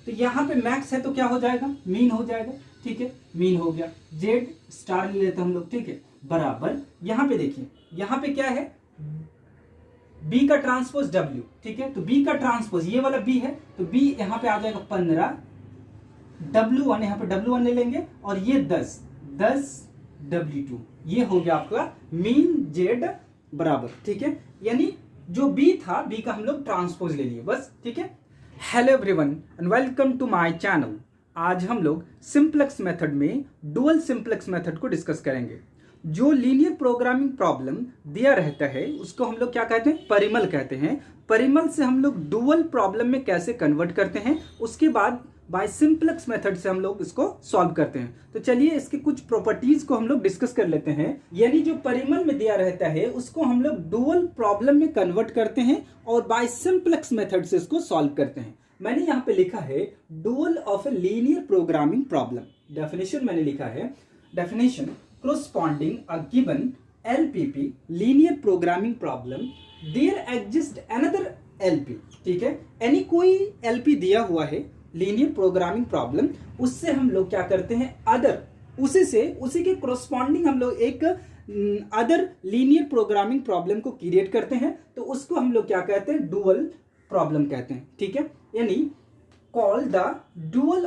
तो यहाँ पे मैक्स है तो क्या हो जाएगा, मीन हो जाएगा। ठीक है, मीन हो गया, जेड स्टार ले लेते हम लोग। ठीक है, बराबर यहाँ पे देखिए, यहाँ पे क्या है, बी का ट्रांसपोज डब्ल्यू। ठीक है, तो बी का ट्रांसपोज ये वाला बी है, तो बी यहाँ पे आ जाएगा 15, W1 यहाँ पे W1 ले लेंगे, और ये 10 W2, ये हो गया आपका मीन जेड बराबर। ठीक है, यानी जो बी था, बी का हम लोग ट्रांसपोज ले लिए बस। ठीक है, hello everyone and welcome to my channel. आज हम लोग सिंप्लेक्स मेथड में डुअल सिंप्लेक्स मेथड को डिस्कस करेंगे। जो लीनियर प्रोग्रामिंग प्रॉब्लम दिया रहता है उसको हम लोग क्या कहते हैं, परिमल कहते हैं। परिमल से हम लोग डुअल प्रॉब्लम में कैसे कन्वर्ट करते हैं, उसके बाद बाय सिंप्लेक्स मेथड से हम लोग इसको सॉल्व करते हैं। तो चलिए इसके कुछ प्रॉपर्टीज को हम लोग डिस्कस कर लेते हैं। यानी जो परिमल में दिया रहता है उसको हम लोग डुअल प्रॉब्लम में कन्वर्ट करते हैं और बाय सिंप्लेक्स मेथड से इसको सॉल्व करते हैं। मैंने यहाँ पे लिखा है dual of a linear programming problem. Definition मैंने लिखा है, definition corresponding a given LPP linear programming problem there exists another LP। ठीक है, यानी कोई LP दिया हुआ है लीनियर प्रोग्रामिंग प्रॉब्लम, उससे हम लोग क्या करते हैं, अदर उसी के corresponding हम लोग एक अदर लीनियर प्रोग्रामिंग प्रॉब्लम को क्रिएट करते हैं, तो उसको हम लोग क्या कहते हैं, डुअल प्रॉब्लम कहते हैं। ठीक है, यानी called the dual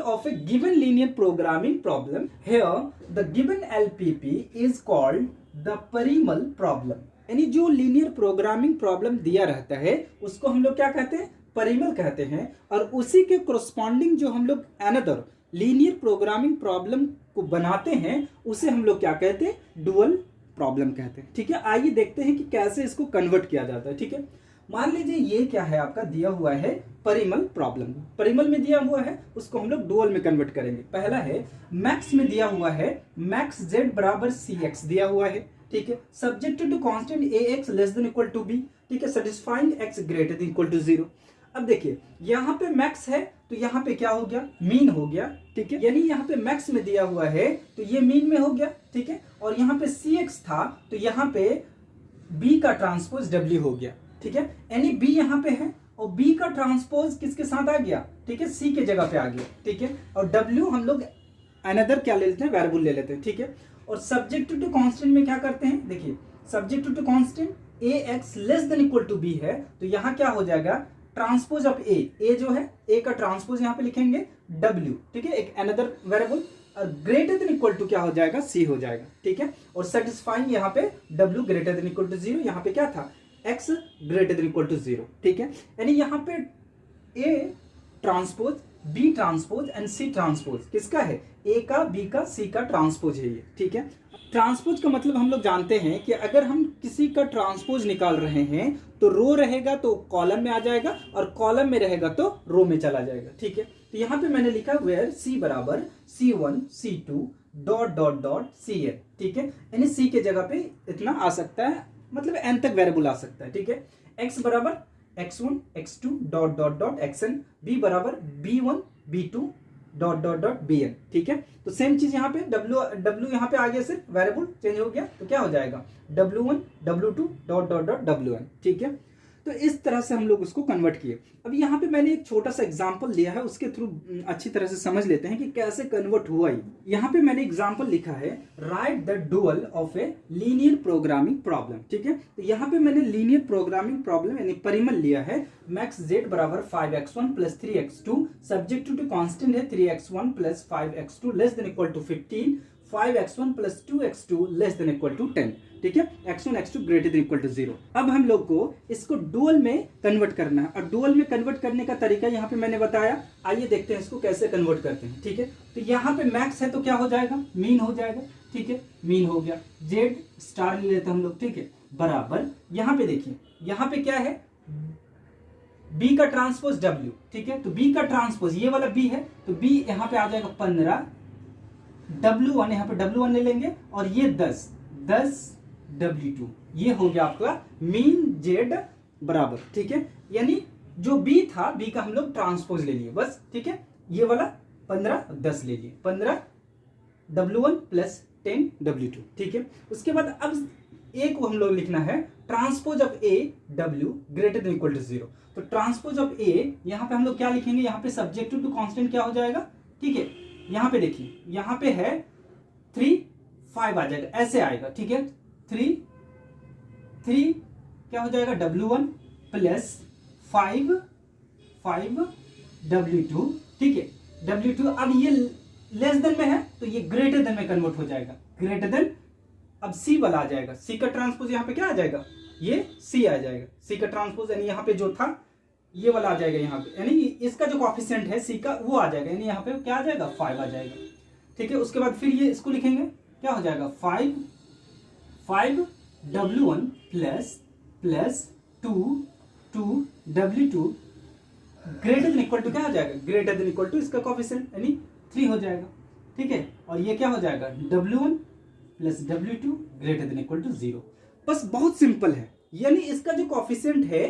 of a given linear programming problem. Here the given LPP is called the Parimal problem। यानी जो लीनियर प्रोग्रामिंग प्रॉब्लम दिया रहता है उसको हम लोग क्या कहते हैं, परिमल कहते हैं, और उसी के कोरस्पॉन्डिंग जो हम लोग अनदर लीनियर प्रोग्रामिंग प्रॉब्लम को बनाते हैं उसे हम लोग क्या कहते हैं, डुअल प्रॉब्लम कहते हैं। ठीक है, आइए देखते हैं कि कैसे इसको कन्वर्ट किया जाता है। ठीक है, मान लीजिए ये क्या है, आपका दिया हुआ है परिमल प्रॉब्लम। परिमल में दिया हुआ है उसको हम लोग डुअल में कन्वर्ट करेंगे। पहला है मैक्स में दिया हुआ है, मैक्स जेड बराबर सी एक्स दिया हुआ है। ठीक है, subjected to constant A X less than equal to B. ठीक है, satisfying X greater than equal to 0। अब देखिए यहाँ पे मैक्स है तो यहाँ पे क्या हो गया, मीन हो गया। ठीक है, यानी यहाँ पे मैक्स में दिया हुआ है तो ये मीन में हो गया। ठीक है, और यहाँ पे सी एक्स था तो यहाँ पे बी का ट्रांसपोज डब्ल्यू हो गया। ठीक है, यानी बी यहाँ पे है और बी का ट्रांसपोज किसके साथ आ गया, ठीक है, सी के जगह पे आ गया। ठीक है, और डब्ल्यू हम लोग अनदर क्या ले लेते हैं, वेरिएबल ले लेते हैं। ठीक है, और सब्जेक्ट टू कांस्टेंट में क्या करते हैं, देखिए subject to constant A X less than equal to B है, तो यहाँ क्या हो जाएगा, ट्रांसपोज ऑफ ए जो है, ए का ट्रांसपोज यहाँ पे लिखेंगे डब्ल्यू। ठीक है, एक अनदर वेरिएबल, और ग्रेटर देन इक्वल टू क्या हो जाएगा, सी हो जाएगा। ठीक है, और सेटिस्फाइंग यहाँ पे W greater than equal to 0, यहाँ पे क्या था, x greater than equal to 0। ठीक है, यानी यहाँ पे a transpose, b transpose and c transpose किसका है, a का, b का, c का ट्रांसपोज है ये। ठीक है, ट्रांसपोज का मतलब हम लोग जानते हैं कि अगर हम किसी का ट्रांसपोज निकाल रहे हैं तो रो रहेगा तो कॉलम में आ जाएगा और कॉलम में रहेगा तो रो में चला जाएगा। ठीक है, तो यहाँ पे मैंने लिखा वेयर c बराबर c1 c2 dot dot dot cn। ठीक है, यानी c के जगह पे इतना आ सकता है, मतलब n तक वेरिएबल आ सकता है। ठीक है, x बराबर x1 x2 dot dot dot xn, b बराबर b1 b2 dot dot dot bn। ठीक है, तो सेम चीज यहाँ पे w यहाँ पे आ गया, सिर्फ वेरिएबल चेंज हो गया, तो क्या हो जाएगा w1 w2 dot dot dot wn। ठीक है, तो इस तरह से हम लोग उसको कन्वर्ट किए। अब यहाँ पे मैंने एक छोटा सा एग्जांपल लिया है, उसके थ्रू अच्छी तरह से समझ लेते हैं कि कैसे कन्वर्ट हुआ ये। यहाँ पे मैंने एग्जांपल लिखा है, right the dual of a linear programming problem. ठीक है, तो यहाँ पे मैंने लीनियर प्रोग्रामिंग प्रॉब्लम यानी परिमल लिया है, मैक्स जेड बराबर 5x1 plus 3x2, subject to constant है 3x1 plus 5x2 less than equal to 15, 5x1 plus 2x2 less than equal to 10। ठीक है, x1 x2 greater than equal to 0। अब हम लोग को इसको डुअल में कन्वर्ट करना है, और डुअल में कन्वर्ट करने का तरीका यहाँ पे मैंने बताया। आइए देखते हैं इसको कैसे कन्वर्ट करते हैं। ठीक है, तो यहाँ पे मैक्स है तो क्या हो जाएगा, मीन हो जाएगा। ठीक है, मीन हो गया, जेड स्टार ले लेते हम लोग। ठीक है, बराबर यहाँ पे देखिए, यहाँ पे क्या है, बी का ट्रांसपोज डब्ल्यू। ठीक है, तो बी का ट्रांसपोज ये वाला बी है, तो बी यहाँ पे आ जाएगा 15, W1 यहाँ पे W1 ले लेंगे, और ये 10 W2, ये हो गया आपका मीन जेड बराबर। ठीक है, यानी जो बी था, बी का हम लोग ट्रांसपोज ले लिए बस। ठीक है, ये वाला 15 10 ले लिए, 15 W1 प्लस 10 W2। ठीक है, उसके बाद अब ए को हम लोग लिखना है transpose of A W greater than equal to 0। तो ट्रांसपोज ऑफ ए, यहाँ पे हम लोग क्या लिखेंगे, यहाँ पे सब्जेक्टिव टू कांस्टेंट क्या हो जाएगा, ठीक है। यहाँ पे देखिए, यहाँ पे है 3 5 आ जाएगा, ऐसे आएगा, ठीक है। 3 क्या हो जाएगा, W1 प्लस 5 W2, ठीक है। W2 अब ये लेस देन में है तो ये ग्रेटर देन में कन्वर्ट हो जाएगा, ग्रेटर देन। अब C वाला आ जाएगा, C का ट्रांसपोज यहाँ पे क्या आ जाएगा, ये C आ जाएगा, C का ट्रांसपोज यानी यहाँ पे जो था ये वाला आ जाएगा यहाँ पे, यानी इसका जो कॉफिशिएंट है C का वो आ जाएगा, यानी यहाँ पे क्या आ जाएगा, 5 आ जाएगा, ठीक है। उसके बाद फिर ये इसको लिखेंगे, क्या हो जाएगा, 5 W1 plus 2 W2 greater than equal to क्या हो जाएगा, ग्रेटर देन इक्वल टू इसका कॉफिशिएंट यानी 3 हो जाएगा, ठीक है। और ये क्या हो जाएगा, W1 plus W2 greater than equal to 0। बस बहुत सिंपल है, यानी इसका जो कॉफिशिएंट है,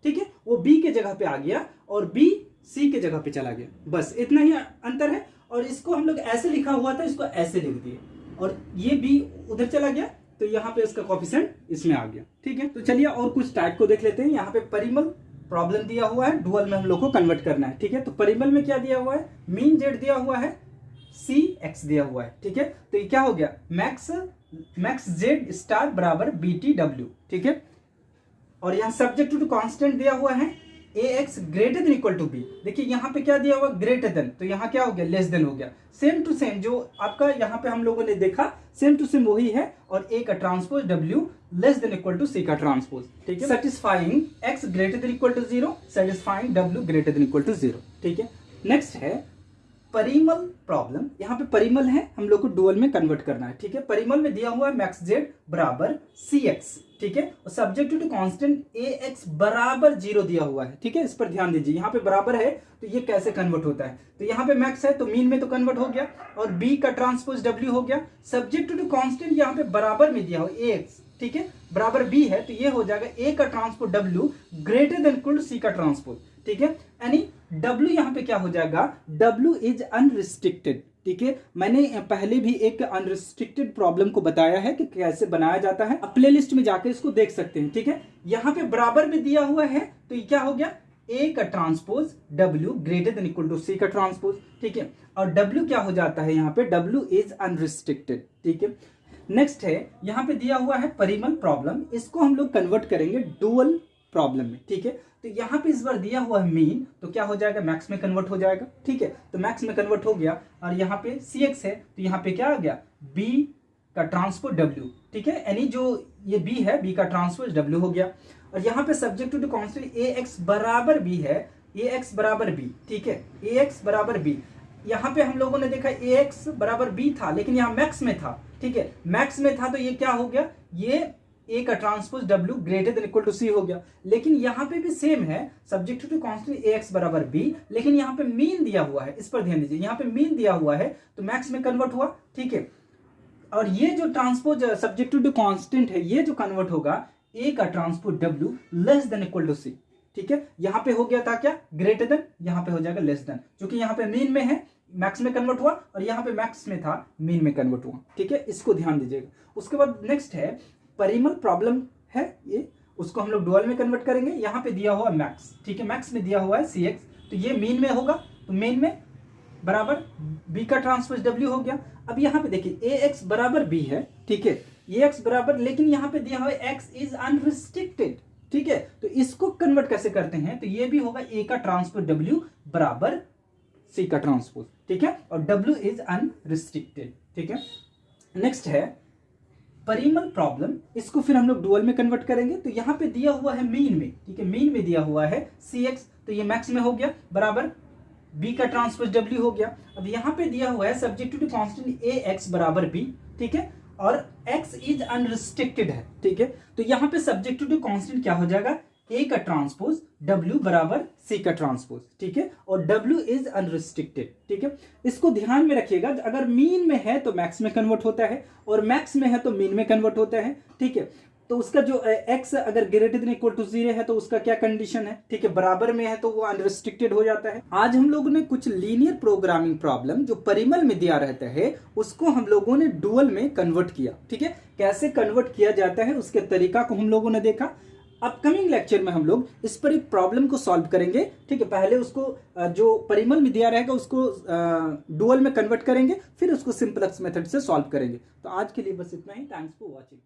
ठीक है, वो B के जगह पे आ गया और B C के जगह पे चला गया, बस इतना ही अंतर है। और इसको हम लोग ऐसे लिखा हुआ था, इसको ऐसे लिख दिए और ये B उधर चला गया तो यहाँ पे इसका कॉफिशिएंट इसमें आ गया, ठीक है। तो चलिए और कुछ टाइप को देख लेते हैं। यहाँ पे परिमल प्रॉब्लम दिया हुआ है, डुअल में हम लोग को कन्वर्ट करना है, ठीक है। तो परिमल में क्या दिया हुआ है, मीन जेड दिया हुआ है, CX दिया हुआ है, ठीक है। तो ये क्या हो गया, मैक्स जेड स्टार बराबर BTW, ठीक है। और यहाँ सब्जेक्ट टू कांस्टेंट दिया हुआ है AX greater than equal to B। देखिए यहाँ पे क्या दिया हुआ, ग्रेटर देन, तो यहाँ क्या हो गया, लेस देन हो गया। सेम टू सेम जो आपका यहाँ पे हम लोगों ने देखा, सेम टू सेम वही है। और A का transpose W less than equal to C का ट्रांसपोज, ठीक है। Satisfying X greater than equal to 0, satisfying W greater than equal to 0, ठीक है। नेक्स्ट है परिमल प्रॉब्लम। यहाँ पे परिमल है, हम लोग को डुअल में कन्वर्ट करना है, ठीक है। परिमल में दिया हुआ है मैक्स जेड बराबर CX, ठीक है। और सब्जेक्ट टू कांस्टेंट AX बराबर 0 दिया हुआ है, ठीक है। इस पर ध्यान दीजिए, यहाँ पे बराबर है तो ये कैसे कन्वर्ट होता है, तो यहाँ पे मैक्स है तो मीन में तो कन्वर्ट हो गया और B का ट्रांसपोज W हो गया। सब्जेक्ट टू कांस्टेंट यहाँ पे बराबर में दिया हुआ AX, ठीक है, बराबर B है तो ये हो जाएगा A का transpose W greater than equal to C का ट्रांसपोज, ठीक है। यानी W यहाँ पे क्या हो जाएगा, W इज अनरिस्ट्रिक्टेड, ठीक है। मैंने पहले भी एक अनरिस्ट्रिक्टेड प्रॉब्लम को बताया है कि कैसे बनाया जाता है, आप प्ले लिस्ट में जाकर इसको देख सकते हैं, ठीक है। यहाँ पे बराबर में दिया हुआ है तो ये क्या हो गया, A का transpose W greater than equal to C का ट्रांसपोज, ठीक है। और W क्या हो जाता है यहाँ पे, W इज अनरिस्ट्रिक्टेड, ठीक है। नेक्स्ट है यहाँ पे दिया हुआ है परिमल प्रॉब्लम, इसको हम लोग कन्वर्ट करेंगे डुअल प्रॉब्लम में, ठीक है। तो यहाँ पे इस बार दिया हुआ है मीन, तो क्या हो जाएगा, मैक्स में कन्वर्ट हो जाएगा, ठीक है। तो मैक्स में कन्वर्ट हो गया और यहाँ पे CX है तो यहाँ पे क्या आ गया, B का ट्रांसपोज W, ठीक है। यानी जो ये B है, B का ट्रांसपोज W हो गया। और यहाँ पे सब्जेक्ट टू कांस्टेंट AX बराबर B है, AX बराबर B, ठीक है, AX बराबर B। यहाँ पे हम लोगों ने देखा AX बराबर B था लेकिन यहाँ मैक्स में था, ठीक है, मैक्स में था तो ये क्या हो गया, ये A का transpose W greater than equal to C हो गया। लेकिन यहाँ पे भी सेम है, सब्जेक्ट टू कांस्टेंट AX बराबर B, लेकिन यहाँ पे मीन दिया हुआ है, इस पर ध्यान दीजिए, यहाँ पे मीन दिया हुआ है तो मैक्स में कन्वर्ट हुआ, ठीक है। और ये जो ट्रांसपोज सब्जेक्ट टू कांस्टेंट है, ये जो कन्वर्ट होगा A का transpose W less than equal to C, ठीक है। यहाँ पे हो गया था क्या, ग्रेटर देन, यहाँ पे हो जाएगा लेस देन, क्योंकि यहाँ पे मीन में है मैक्स में कन्वर्ट हुआ और यहाँ पे मैक्स में था मीन में कन्वर्ट हुआ, ठीक है। इसको ध्यान दीजिएगा। उसके बाद नेक्स्ट है परिमल प्रॉब्लम है ये, उसको हम लोग डुअल में कन्वर्ट करेंगे। यहाँ पे दिया हुआ मैक्स, ठीक है, मैक्स में दिया हुआ है CX, तो ये मीन में होगा तो मीन में बराबर B का ट्रांसपोज W हो गया। अब यहाँ पे देखिए AX बराबर B है, ठीक है, AX बराबर, लेकिन यहाँ पे दिया हुआ है X इज अनरिस्ट्रिक्टेड, ठीक है। तो इसको कन्वर्ट कैसे करते हैं, तो ये भी होगा A का ट्रांसपोज W बराबर C का ट्रांसपोज, ठीक है, और W इज अनरिस्ट्रिक्टेड, ठीक है। नेक्स्ट है परिमल प्रॉब्लम, इसको फिर हम लोग डुअल में कन्वर्ट करेंगे। तो यहाँ पे दिया हुआ है मीन में, ठीक है, मीन में दिया हुआ है CX, तो ये मैक्स में हो गया बराबर B का ट्रांसपोज W हो गया। अब यहाँ पे दिया हुआ है सब्जेक्ट टू कांस्टेंट AX बराबर B, ठीक है, और X इज अनरिस्ट्रिक्टेड है, ठीक है। तो यहाँ पे सब्जेक्ट टू कांस्टेंट क्या हो जाएगा, A का ट्रांसपोज W बराबर C का ट्रांसपोज, ठीक है, और W इज अनरिस्ट्रिक्टेड, ठीक है। इसको ध्यान में रखिएगा, अगर मीन में है तो मैक्स में कन्वर्ट होता है और मैक्स में है तो मीन में कन्वर्ट होता है, ठीक है। तो उसका जो X अगर ग्रेटर देन इक्वल टू 0 है तो उसका क्या कंडीशन है, ठीक है, बराबर में है तो वो अनरिस्ट्रिक्टेड हो जाता है। आज हम लोगों ने कुछ लीनियर प्रोग्रामिंग प्रॉब्लम जो परिमल में दिया रहता है उसको हम लोगों ने डुअल में कन्वर्ट किया, ठीक है। कैसे कन्वर्ट किया जाता है उसके तरीका को हम लोगों ने देखा। अपकमिंग लेक्चर में हम लोग इस पर एक प्रॉब्लम को सॉल्व करेंगे, ठीक है। पहले उसको जो परिमल में दिया रहेगा उसको डुअल में कन्वर्ट करेंगे, फिर उसको सिंपलेक्स मेथड से सॉल्व करेंगे। तो आज के लिए बस इतना ही। Thanks for watching.